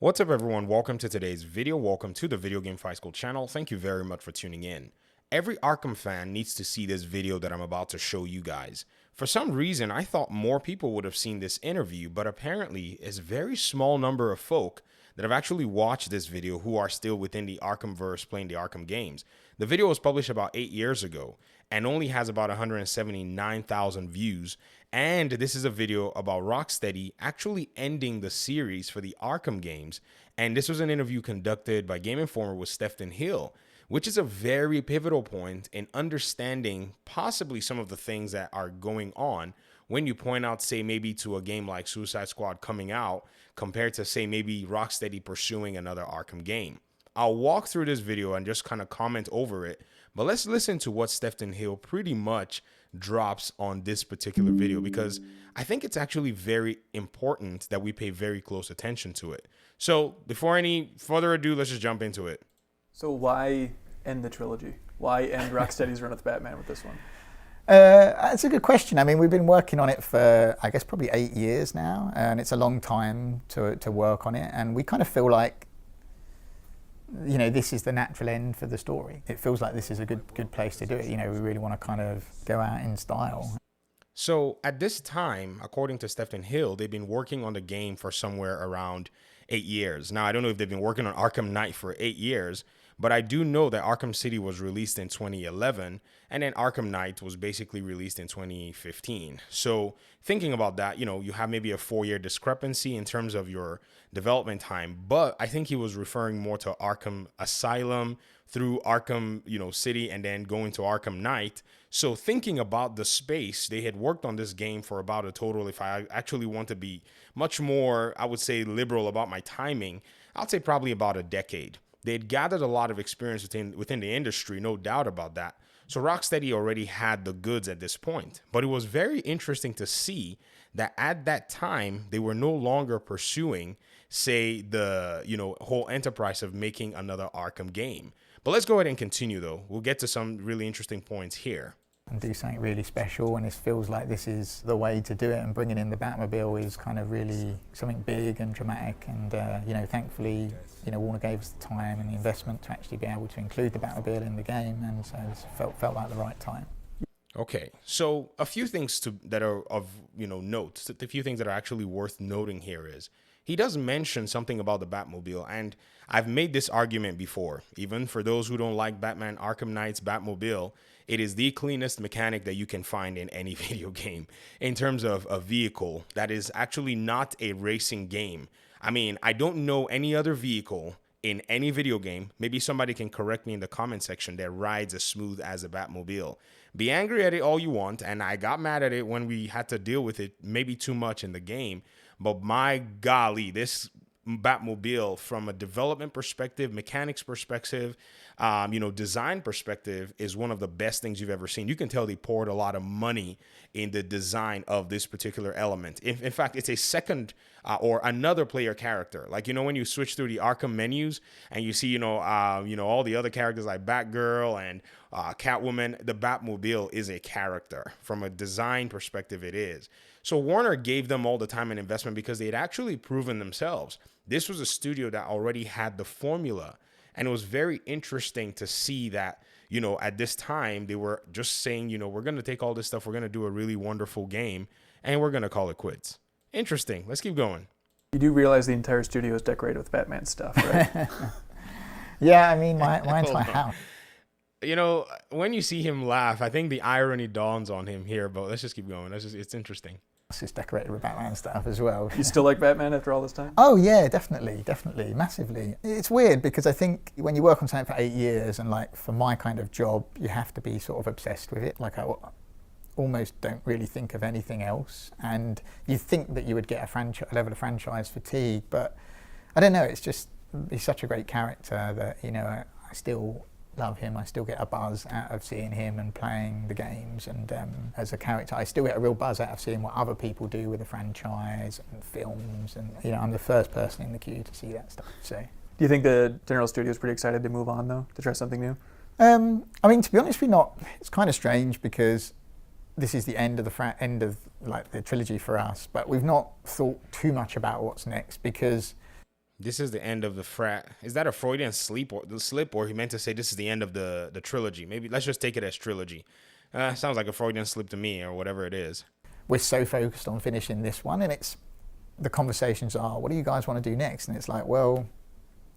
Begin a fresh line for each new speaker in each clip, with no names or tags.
What's up everyone, welcome to today's video, welcome to the Video Game Fight School channel. Thank you very much for tuning in. Every Arkham fan needs to see this video that I'm about to show you guys. For some reason, I thought more people would have seen this interview, but apparently it's a very small number of folk that have actually watched this video who are still within the Arkhamverse playing the Arkham games. The video was published about 8 years ago and only has about 179,000 views. And this is a video about Rocksteady actually ending the series for the Arkham games. And this was an interview conducted by Game Informer with Stephen Hill, which is a very pivotal point in understanding possibly some of the things that are going on when you point out, say, maybe to a game like Suicide Squad coming out compared to, say, maybe Rocksteady pursuing another Arkham game. I'll walk through this video and just kind of comment over it, but let's listen to what Stephen Hill pretty much drops on this particular video, because I think it's actually very important that we pay very close attention to it. So before any further ado, let's just jump into it.
So why end the trilogy? Why end Rocksteady's run with Batman with this one?
That's a good question. I mean, we've been working on it for, I guess, probably 8 years now, and it's a long time to work on it. And we kind of feel like, you know, this is the natural end for the story. It feels like this is a good place to do it. You know, we really want to kind of go out in style.
So at this time, according to Stephen Hill, they've been working on the game for somewhere around 8 years. Now, I don't know if they've been working on Arkham Knight for 8 years, but I do know that Arkham City was released in 2011, and then Arkham Knight was basically released in 2015. So thinking about that, you know, you have maybe a 4-year discrepancy in terms of your development time, but I think he was referring more to Arkham Asylum through Arkham, City, and then going to Arkham Knight. So thinking about the space, they had worked on this game for about a total, if I actually want to be much more, I would say, liberal about my timing, I'd say probably about a decade. They'd gathered a lot of experience within the industry, no doubt about that. So Rocksteady already had the goods at this point. But it was very interesting to see that at that time, they were no longer pursuing, say, the whole enterprise of making another Arkham game. But let's go ahead and continue, though. We'll get to some really interesting points here.
And do something really special, and it feels like this is the way to do it, and bringing in the Batmobile is kind of really something big and dramatic, and thankfully Warner gave us the time and the investment to actually be able to include the Batmobile in the game, and so it felt like the right time.
Okay, so a few things that are of note, a few things that are actually worth noting here is he does mention something about the Batmobile, and I've made this argument before. Even for those who don't like Batman Arkham Knight's Batmobile, it is the cleanest mechanic that you can find in any video game in terms of a vehicle that is actually not a racing game. I mean, I don't know any other vehicle in any video game, maybe somebody can correct me in the comment section, that rides as smooth as a Batmobile. Be angry at it all you want, and I got mad at it when we had to deal with it maybe too much in the game, but my golly, this Batmobile from a development perspective, mechanics perspective, design perspective is one of the best things you've ever seen. You can tell they poured a lot of money in the design of this particular element. In fact, it's a second or another player character. Like, when you switch through the Arkham menus and you see, all the other characters like Batgirl and Catwoman, the Batmobile is a character. From a design perspective, it is. So Warner gave them all the time and investment because they had actually proven themselves. This was a studio that already had the formula. And it was very interesting to see that, at this time, they were just saying, we're going to take all this stuff, we're going to do a really wonderful game, and we're going to call it quits. Interesting. Let's keep going.
You do realize the entire studio is decorated with Batman stuff, right?
Yeah, I mean, mine's my house.
When you see him laugh, I think the irony dawns on him here, but let's just keep going. It's interesting.
It's decorated with Batman stuff as well.
You still like Batman after all this time?
Oh yeah, definitely, massively. It's weird because I think when you work on something for 8 years, and like for my kind of job, you have to be sort of obsessed with it. Like I almost don't really think of anything else, and you think that you would get a level of franchise fatigue, but I don't know. He's such a great character that I still love him. I still get a buzz out of seeing him and playing the games, and as a character I still get a real buzz out of seeing what other people do with the franchise and films, and I'm the first person in the queue to see that stuff. So
do you think the General Studio is pretty excited to move on though, to try something new?
I mean, to be honest, we're not. It's kind of strange because this is the end of the trilogy for us, but we've not thought too much about what's next because
This is the end of the frat. Is that a Freudian slip, or he meant to say this is the end of the trilogy? Maybe let's just take it as trilogy. Sounds like a Freudian slip to me, or whatever it is.
We're so focused on finishing this one, and it's the conversations are, what do you guys want to do next? And it's like, well,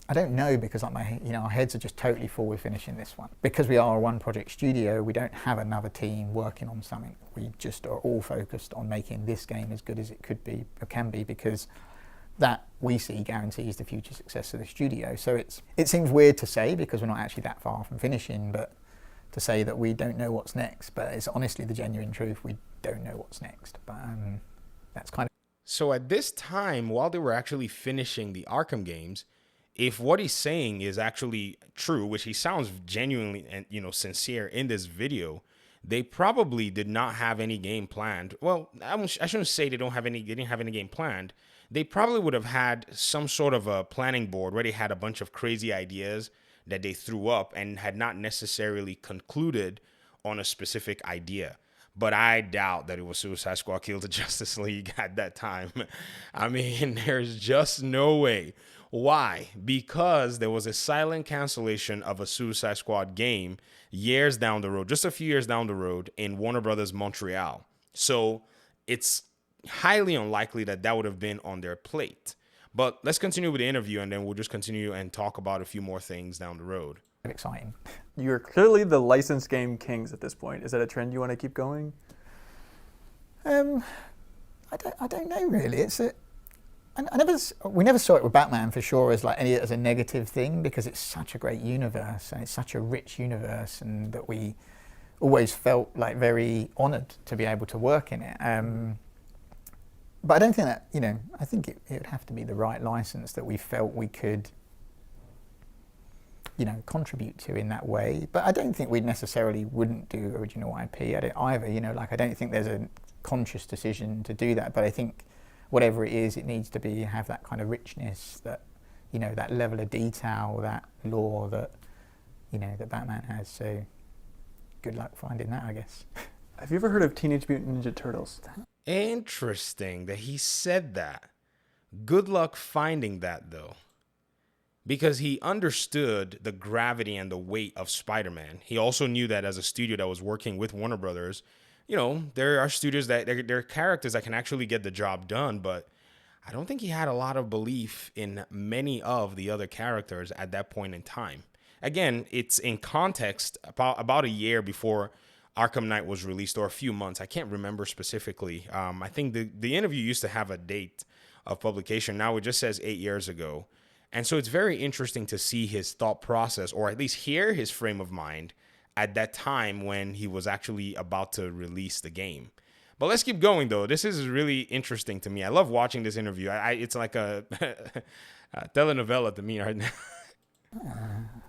I don't know, because like our heads are just totally full with finishing this one. Because we are a one project studio, we don't have another team working on something. We just are all focused on making this game as good as it could be or can be, because that we see guarantees the future success of the studio. So it seems weird to say, because we're not actually that far from finishing, but to say that we don't know what's next. But it's honestly the genuine truth. We don't know what's next. But that's kind of...
So at this time, while they were actually finishing the Arkham games, if what he's saying is actually true, which he sounds genuinely and sincere in this video, they probably did not have any game planned. Well, I shouldn't say they didn't have any game planned. They probably would have had some sort of a planning board where they had a bunch of crazy ideas that they threw up and had not necessarily concluded on a specific idea. But I doubt that it was Suicide Squad killed the Justice League at that time. I mean, there's just no way. Why? Because there was a silent cancellation of a Suicide Squad game years down the road, just a few years down the road in Warner Brothers Montreal. So it's highly unlikely that that would have been on their plate. But let's continue with the interview, and then we'll just continue and talk about a few more things down the road.
exciting.
You're clearly the licensed game kings at this point. Is that a trend you want to keep going?
I don't know really. We never saw it with Batman for sure as a negative thing, because it's such a great universe and it's such a rich universe, and that we always felt like very honoured to be able to work in it. But I don't think that, I think it would have to be the right license that we felt we could, contribute to in that way. But I don't think we necessarily wouldn't do original IP at it either. I don't think there's a conscious decision to do that. But I think whatever it is, it needs to have that kind of richness, that, that level of detail, that lore that, that Batman has. So good luck finding that, I guess.
Have you ever heard of Teenage Mutant Ninja Turtles?
Interesting that he said that. Good luck finding that, though. Because he understood the gravity and the weight of Spider-Man. He also knew that as a studio that was working with Warner Brothers, there are studios that there are characters that can actually get the job done, but I don't think he had a lot of belief in many of the other characters at that point in time. Again, it's in context about a year before Arkham Knight was released, or a few months. I can't remember specifically. I think the interview used to have a date of publication. Now it just says 8 years ago. And so it's very interesting to see his thought process, or at least hear his frame of mind at that time when he was actually about to release the game. But let's keep going, though. This is really interesting to me. I love watching this interview. It's like a telenovela to me right now.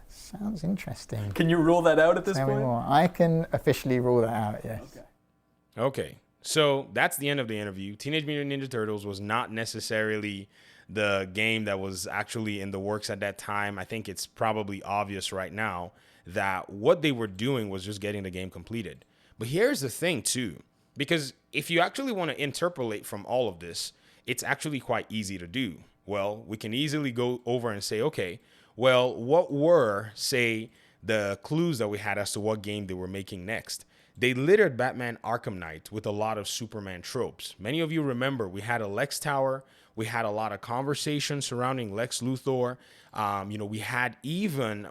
Sounds interesting.
Can you rule that out at this
Tell me
point?
more. I can officially rule that out, yes.
Okay. So that's the end of the interview. Teenage Mutant Ninja Turtles was not necessarily the game that was actually in the works at that time. I think it's probably obvious right now that what they were doing was just getting the game completed. But here's the thing, too, because if you actually want to interpolate from all of this, it's actually quite easy to do. Well, we can easily go over and say, okay, well, what were, say, the clues that we had as to what game they were making next? They littered Batman Arkham Knight with a lot of Superman tropes. Many of you remember we had a Lex Tower. We had a lot of conversation surrounding Lex Luthor. We had even,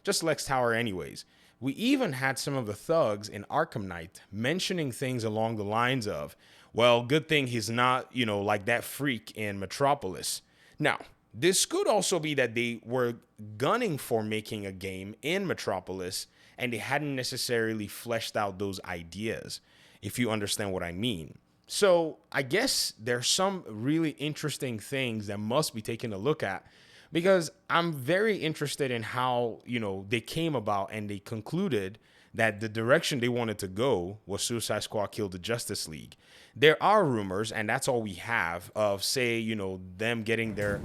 just Lex Tower anyways. We even had some of the thugs in Arkham Knight mentioning things along the lines of, well, good thing he's not, like that freak in Metropolis. Now, this could also be that they were gunning for making a game in Metropolis and they hadn't necessarily fleshed out those ideas, if you understand what I mean. So I guess there's some really interesting things that must be taken a look at, because I'm very interested in how, they came about and they concluded that the direction they wanted to go was Suicide Squad killed the Justice League. There are rumors, and that's all we have, of, say, them getting their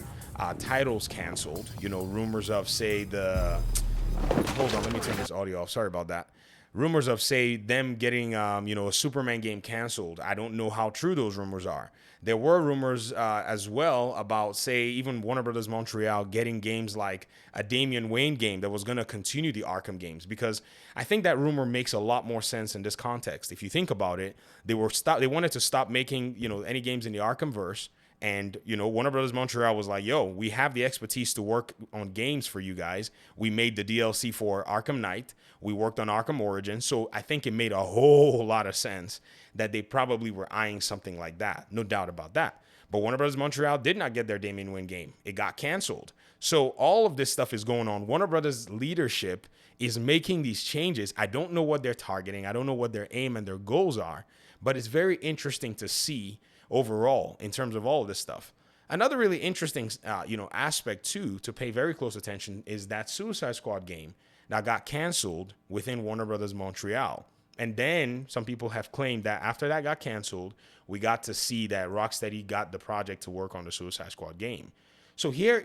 titles canceled. Rumors of, say, hold on, let me turn this audio off. Sorry about that. rumors of, say, them getting, a Superman game canceled. I don't know how true those rumors are. There were rumors as well about, say, even Warner Brothers Montreal getting games like a Damian Wayne game that was going to continue the Arkham games, because I think that rumor makes a lot more sense in this context. If you think about it, they wanted to stop making, any games in the Arkham verse. And, Warner Brothers Montreal was like, yo, we have the expertise to work on games for you guys. We made the DLC for Arkham Knight. We worked on Arkham Origins. So I think it made a whole lot of sense that they probably were eyeing something like that. No doubt about that. But Warner Brothers Montreal did not get their Damian Wayne game. It got canceled. So all of this stuff is going on. Warner Brothers leadership is making these changes. I don't know what they're targeting. I don't know what their aim and their goals are. But it's very interesting to see overall in terms of all of this stuff. Another really interesting aspect too to pay very close attention is that Suicide Squad game that got canceled within Warner Brothers Montreal. And then some people have claimed that after that got canceled, we got to see that Rocksteady got the project to work on the Suicide Squad game. So here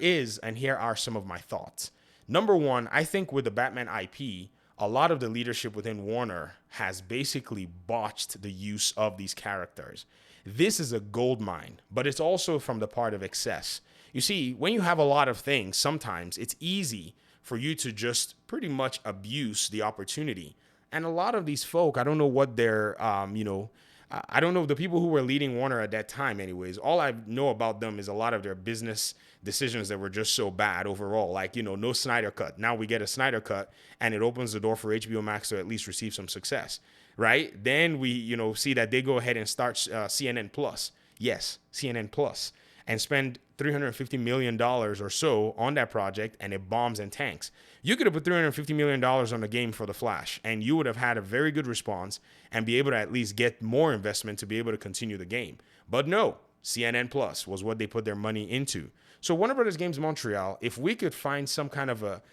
are some of my thoughts. Number one, I think with the Batman IP, a lot of the leadership within Warner has basically botched the use of these characters. This is a gold mine, but it's also from the part of excess. You see, when you have a lot of things, sometimes it's easy for you to just pretty much abuse the opportunity. And a lot of these folk, I don't know what they're, I don't know the people who were leading Warner at that time anyways. All I know about them is a lot of their business decisions that were just so bad overall. Like, no Snyder Cut. Now we get a Snyder Cut and it opens the door for HBO Max to at least receive some success. Right? Then we, see that they go ahead and start CNN Plus. Yes, CNN Plus. And spend $350 million or so on that project, and it bombs and tanks. You could have put $350 million on the game for The Flash, and you would have had a very good response and be able to at least get more investment to be able to continue the game. But no, CNN Plus was what they put their money into. So Warner Brothers Games Montreal, if we could find some kind of a,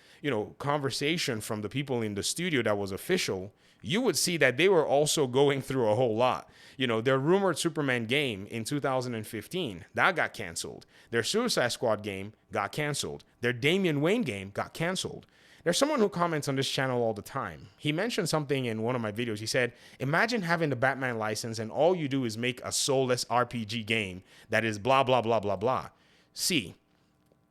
conversation from the people in the studio that was official, you would see that they were also going through a whole lot. Their rumored Superman game in 2015, that got canceled. Their Suicide Squad game got canceled. Their Damian Wayne game got canceled. There's someone who comments on this channel all the time. He mentioned something in one of my videos. He said, imagine having the Batman license and all you do is make a soulless RPG game that is blah, blah, blah, blah, blah. See,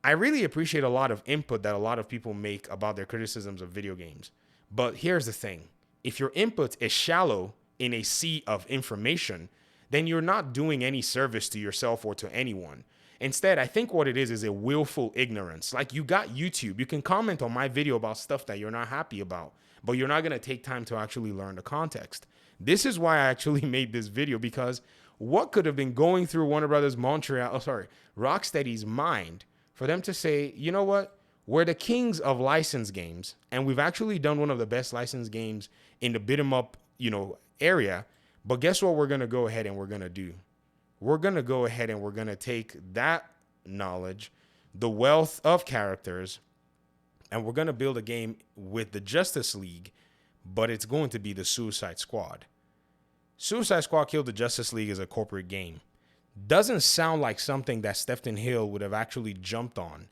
I really appreciate a lot of input that a lot of people make about their criticisms of video games. But here's the thing. If your input is shallow in a sea of information, then you're not doing any service to yourself or to anyone. Instead, I think what it is a willful ignorance. Like, you got YouTube. You can comment on my video about stuff that you're not happy about, but you're not going to take time to actually learn the context. This is why I actually made this video, because what could have been going through Warner Brothers Rocksteady's mind for them to say, you know what? We're the kings of licensed games, and we've actually done one of the best licensed games in the beat 'em up, area. But guess what we're going to go ahead and we're going to do? We're going to go ahead and we're going to take that knowledge, the wealth of characters, and we're going to build a game with the Justice League, but it's going to be the Suicide Squad. Suicide Squad Killed the Justice League is a corporate game. Doesn't sound like something that Stephen Hill would have actually jumped on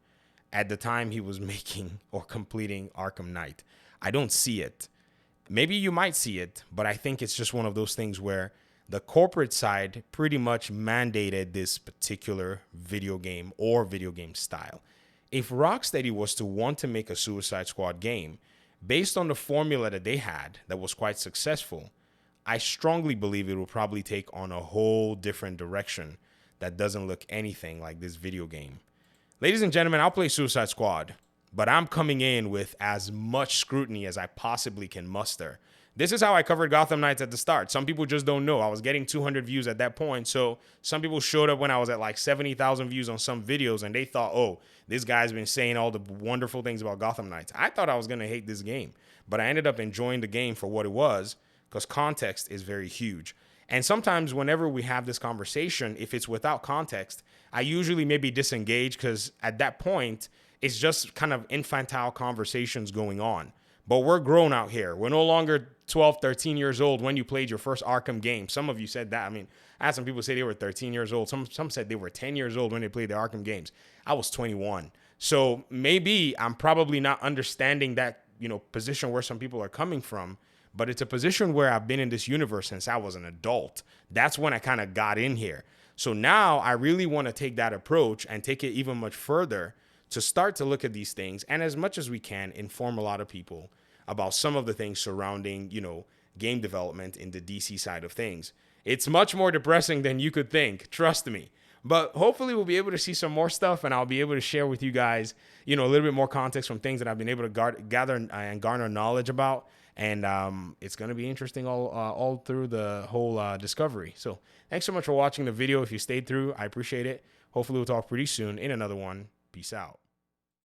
at the time he was making or completing Arkham Knight. I don't see it. Maybe you might see it, but I think it's just one of those things where the corporate side pretty much mandated this particular video game or video game style. If Rocksteady was to want to make a Suicide Squad game based on the formula that they had that was quite successful, I strongly believe it will probably take on a whole different direction that doesn't look anything like this video game. Ladies and gentlemen, I'll play Suicide Squad, but I'm coming in with as much scrutiny as I possibly can muster. This is how I covered Gotham Knights at the start. Some people just don't know. I was getting 200 views at that point, so some people showed up when I was at like 70,000 views on some videos, and they thought, oh, this guy's been saying all the wonderful things about Gotham Knights. I thought I was going to hate this game, but I ended up enjoying the game for what it was, because context is very huge. And sometimes whenever we have this conversation, if it's without context, I usually maybe disengage, because at that point, it's just kind of infantile conversations going on. But we're grown out here. We're no longer 12, 13 years old when you played your first Arkham game. Some of you said that. I mean, I had some people say they were 13 years old. Some said they were 10 years old when they played the Arkham games. I was 21. So maybe I'm probably not understanding that, position where some people are coming from. but it's a position where I've been in this universe since I was an adult. That's when I kind of got in here. So now I really want to take that approach and take it even much further to start to look at these things, and as much as we can, inform a lot of people about some of the things surrounding, game development in the DC side of things. It's much more depressing than you could think, trust me. But hopefully we'll be able to see some more stuff, and I'll be able to share with you guys, a little bit more context from things that I've been able to gather and garner knowledge about. And it's going to be interesting all through the whole discovery. So thanks so much for watching the video. If you stayed through, I appreciate it. Hopefully we'll talk pretty soon in another one. Peace out.